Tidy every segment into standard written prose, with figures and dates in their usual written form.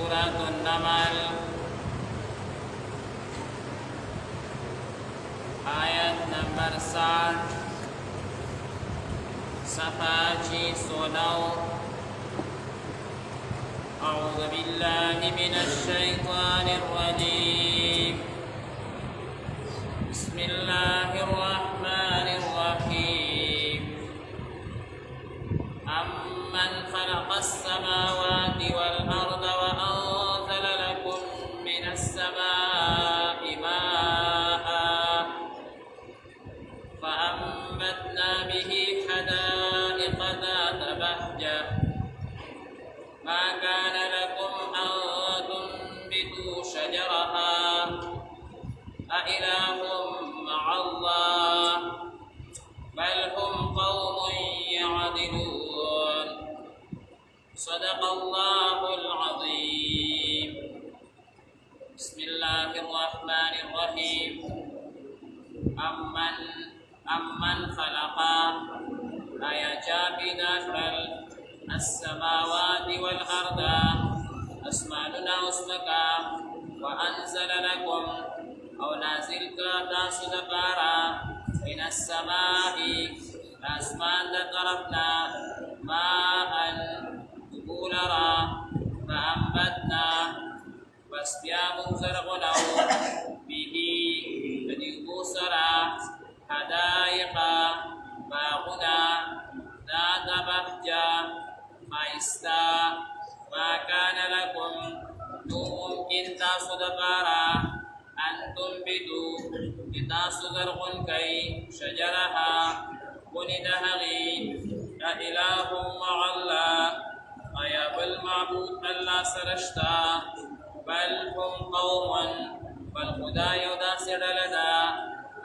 سورة النمل آیت نمبر 60 صفحہ 609 أعوذ بالله من الشيطان الرجيم بسم الله الرحمن الرحيم أمن خلق السماوات والأرض وأنزل لكم من السماء ماء فأنبتنا به حدائق ذات بهجة ما كان لكم أن تنبتوا شجرها أإله مع الله بل هم قوم يعدلون صدق الله العظيم بسم الله الرحمن الرحيم أمن خلق آیا چا پیدا کړل السماوات والارض اسماننا اسمکا وانزل لكم او نازل کا تاسو دپارا من السماء اسمان دا طرفنا ماء بولرا فانبتنا بس بیا منزرغنو به بدیو سرا حدائق باغنا ذات بهجة مائستا ما كان لكم ممكن تاسو دپارا ان تنبتوا تاسو زرغن كي شجرها وندهغي أإله مع الله أيا بالمعبود الله سرشتا بل هم قوم بل خدا يودا سرلدا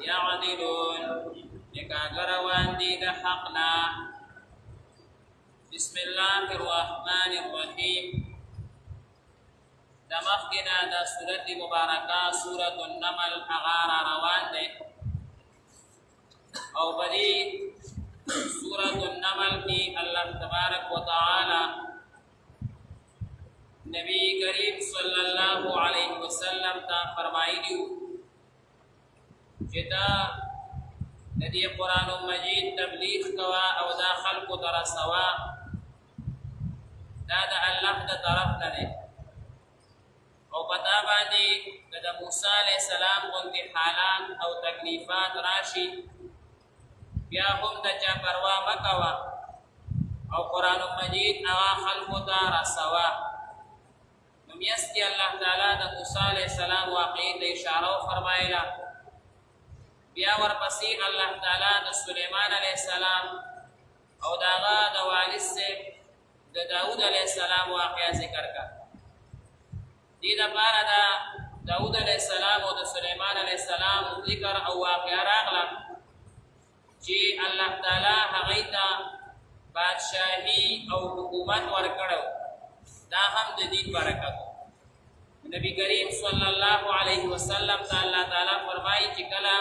يعدلون لكاغر واندي دا حقنا بسم الله الرحمن الرحيم دا مخکنا دا سورة مبارکہ سورة النمل اغارا روان دے او بدی سورة النمل کی اللہ تبارک و تعالی نبی کریم صلی اللہ علیہ وسلم تا فرمائی دیو جدا ندی قرآن مجید تبلیغ کوا او دا خلق ترسوا دا اللہ دا طرف ندے او پتا باندې د موسی علیہ السلام غوندې حالات او تکلیفات راشي بیا هم د چا پروا مکوا او قرآن مجید هغه خلقو ته رسوا نو میستی الله تعالی د موسی علیہ السلام واقعي ته اشاره فرمایله بیا ورپسې الله تعالی د سلیمان علیہ السلام او داغه د والد سے د داود علیہ السلام واقعا ذکر کا دی دا پارا دا داود علیہ السلام او دا سلیمان علیہ السلام ذکر او واقع راغلا چی اللہ تعالی حقیتا بادشاہی او حکومت ورکڑو دا هم دا دین برکت نبی کریم صلی اللہ علیہ وسلم تا اللہ تعالی فرمائی چی کلا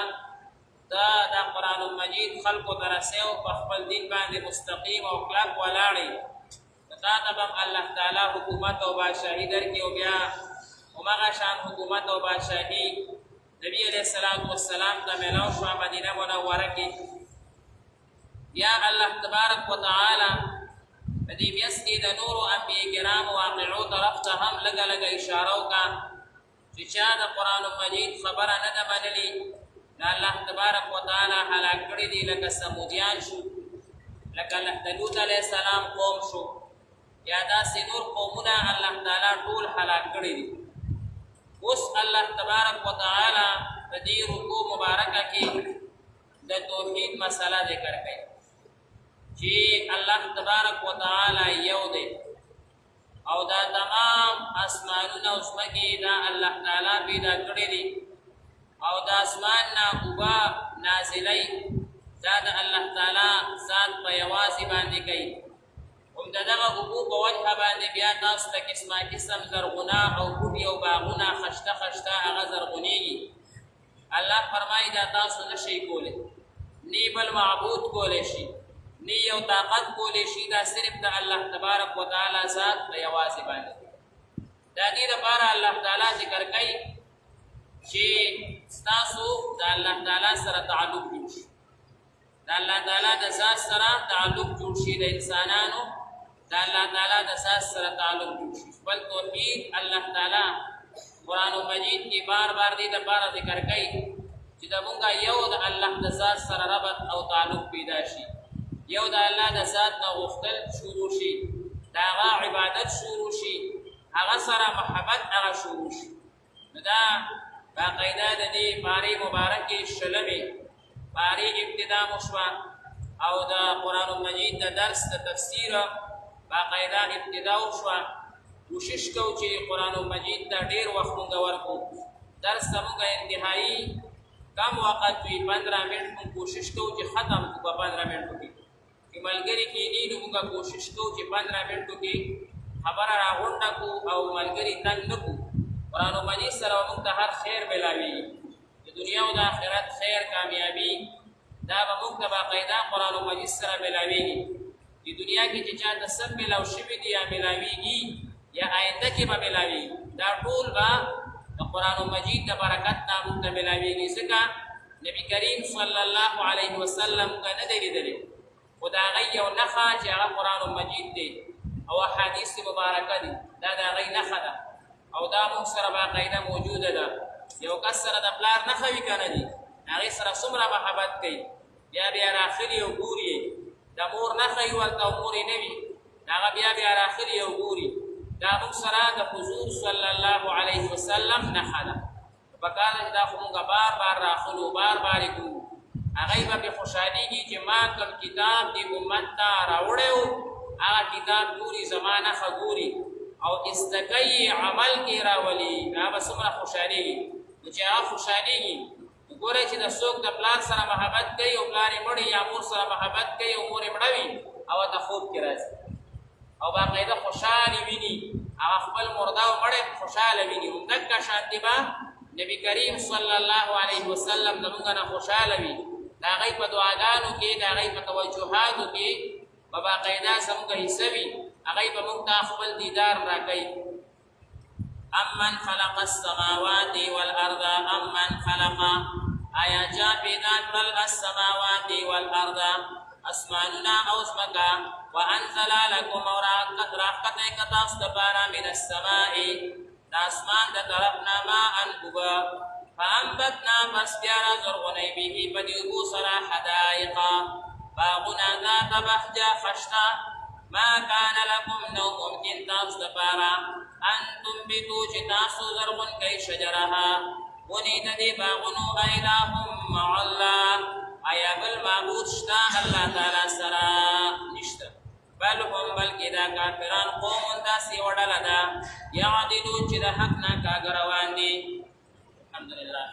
دا قرآن مجید خلق و درسیو پخبل دین باندې مستقیم او کلک ولاړی دا تبم اللہ تعالی حکومت و بادشاہی در کی و بیا ومغا شان حکومت و بادشاہی نبی علیہ السلام تا ملاو شوا مدینہ منورہ کی یا اللہ تبارک و تعالی بدی میسکی دا نور و انبیاء کرام واقعو طرف تا ہم لگا لگا اشارو کا چچا دا قرآن مجید خبر ندمنلی نا اللہ تبارک و تعالی حلاک کردی دی لکا سمودیان شو لکا لحدلوت علیہ السلام قوم شو یا دا سنور قومنا اللہ تعالی طول حلاک کردی دی اس اللہ تبارک و تعالی بدی رکو مبارکہ کی دا توحید مسئلہ ذکر گئی جی اللہ تبارک و تعالی یو دے او دا تمام اسمانونا اسمکی دا اللہ تعالی پیدا کردی دی او دا اسمان نا اوبا نازلی دا اللہ تعالی ذات پا یواسی باندی کئی دا دغه اوبو په وجه باندې بیا تاسو ته قسمه قسم زرغونه او بوټي او باغونه خشته خشته هغه زرغونېږي الله فرمایي دا تاسو نشئ کولی نی بل معبود کولی شي نی یو طاقت کولی شي دا صرف د الله تبارک و تعالی ذات په یوازې باندې دا دې لپاره الله تعالی ذکر کوي چې ستاسو د الله تعالی سره تعلق جوړ شي، د الله تعالی د ذات سره تعلق جوړ شي، د انسانانو د الله تعالی د ذات سره تعلق جوړ شي. بل توحید الله تعالی قرآن مجید کې بار بار دې لپاره ذکر کوي چې د مونږه یو د الله د ذات سره ربط او تعلق پیدا شي، یو د الله د ذات نه غوښتل شروع شي، د هغه عبادت شروع شي، هغه سره محبت هغه شروع شي. نو دا باقاعده د دې پارې مبارکې شلمې پارې ابتدا مو شوه او د قرآن مجید د درس د تفسیر باقاعده ابتدا وشوه. کوشش کوو چې قرآن مجید ته ډېر وخت مونږ ورکړو، درس ته مونږ انتهایي کم وخت وي، 15 منټ مونږ کوشش کوو چې ختم کړو په 15 منټو کې. چې ملګري کېني نو مونږ کوشش کوو چې 15 منټو کې خبره راغونډه کړو او ملګري تنګ نه کړو. قرآن مجید سره مونږ ته هر خیر ملاوي، د دنیا او د آخرت خیر کامیابی دا به مونږ ته باقاعده قرآن مجید سره ملاویږي. د دنیا کې چې چاته څه ملاو شوي دي یا ملاویږي یا آینده کې به ملاویږي، دا ټول به د قرآن مجید د برکت نه مونږ ته ملاویږي. ځکه نبي کریم صلی الله علیه وسلم موږ نه دی لیدلی، خو د هغې یو نښه چې هغه قرآن مجید دی او احادیث مبارکه دي، دا د هغې نښه ده او دا موږ سره باقاعده موجوده ده. یو کس سره د پلار نښه وي که نه دي، هغې سره څومره محبت کوي، بیا راخلي او ګوري د مور نښه وي ورته او مور یې نه وي، د هغه بیا راخلي او ګوري. دا موږ سره د حضور صلی الله علیه وسلم نښه ده. پکار ده چې دا خو موږ بار بار راخلو، بار بار یې ګورو. هغوی به پرې خوشحالېږي چې ما کوم کتاب دې امت ته راوړی و، هغه کتاب ګوري، زما نښه ګوري او استقی عمل کې راولي، هغه به څومره خوشحالېږي. نو چې هغه خوشحالېږي نو ګورئ چې د څوک د پلار سره محبت کوي او پلار یې مړ یا مور سره محبت کوي او مور یې مړه وي، او ته خوب کې راځي او باقاعده خوشحالي ویني، هغه خپل مرده او مړی خوشحاله ویني. همدغه شانتې به نبي کریم صلی الله علیه وسلم زموږ نه خوشحاله وي، د هغوی په دعاګانو کې، د هغوی په توجهاتو کې به باقاعده زموږ حصه وي، هغوی به موږ ته خپل دیدار راکوي. امن خلق السماوات والارض امن خلق آیا چا پیدا کړل السماوات والارض اسمانونه او ځمکه، وانزل لکم او راښکته کړه تاسو دپاره من السماء د اسمان د طرف نه ماء اوبه، فانبتنا پس بیا رازرغونی به په دې اوبو سره حدایقا باغونه ذات بهجه خشته، ما کان لکم نو ممکن تاسو دپاره ان تنبتو چې تاسو زرغون کئ شجرها ونې د دې باغونو اله مع الله، آیا بل معبود شته الله تعالی سره؟ نشته. بل هم بلکې دا کافران قوم داسې یوه ډله ده یعدلون چې د حق نه کاږه روان دي. الحمدلله.